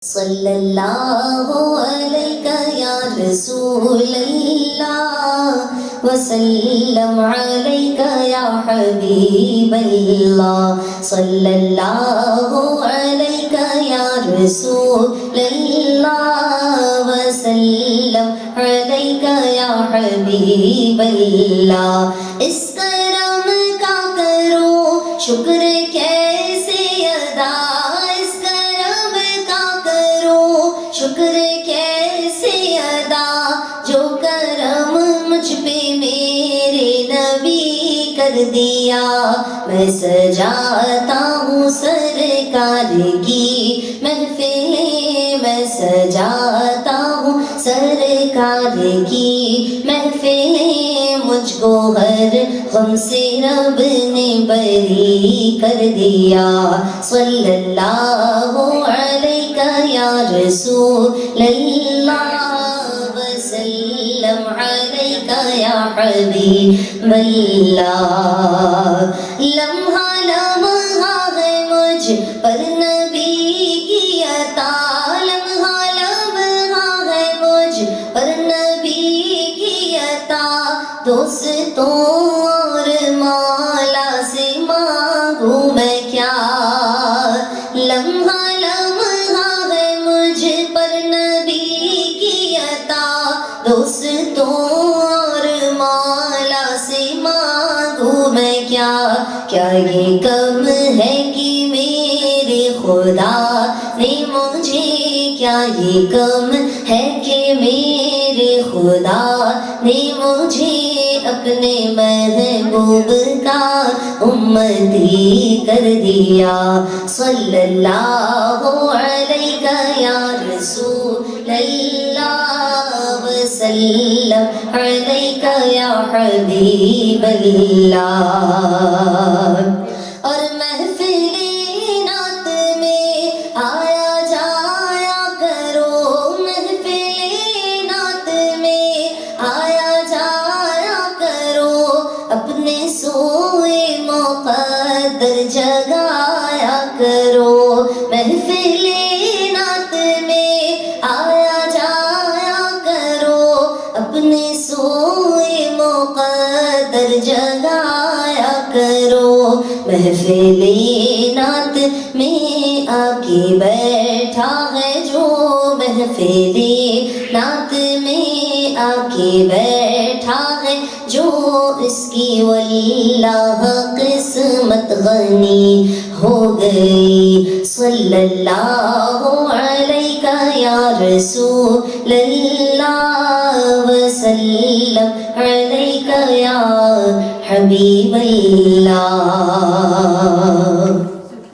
صلی اللہ علیہ یا رسول اللہ وسلم علیہ یا حبیب اللہ صلی اللہ علیہ یا رسول اللہ وسلم علیہ یا حبیب اللہ۔ اس کرم کا کرو شکر کیسے ادا، اس کرم کا کرو شکر کیسے ادا، جو کرم مجھ پہ میرے نبی کر دیا۔ میں سجاتا ہوں سرکار کی محفلیں، میں سجاتا ہوں سرکار کی محفلیں، مجھ کو ہر غم سے رب نے بری کر دیا۔ صلی اللہ علیہ یا رسول اللہ وسلم علیہ یا حبیب اللہ۔ لمحہ لمحہ ہے مجھ پر نبی کی عطا، لمحہ لمحہ ہے مجھ پر نبی کی عطا، دوستوں اور مولا سے مانگوں میں کیا۔ لمحہ لمحہ ہے مجھ پر نبی کی عطا، دوستوں اور مولا سے مانگوں میں کیا۔ کیا یہ کم ہے کہ میرے خدا نے مجھے، کیا یہ کم ہے کہ میرے خدا نے مجھے اپنے محبوب کا امتی کر دیا۔ صلی اللہ علیہ یا رسول اللہ وسلم علیہ یا حبیب اللہ۔ اور محفل نعت میں آیا جایا کرو، محفل نعت میں آیا جایا کرو، اپنے سوئے مقدر جگایا کرو۔ محفل نعت میں آیا جایا کرو، اپنے سوئے مقدر جگایا کرو۔ محفل نعت میں آ کے بیٹھا ہے جو، محفل نعت میں آ کے بیٹھا ہے جو، اس کی واللہ قسمت غنی ہو گئی۔ صلی اللہ علیہ یا رسول اللہ وسلم علیہ یا حبیب اللہ۔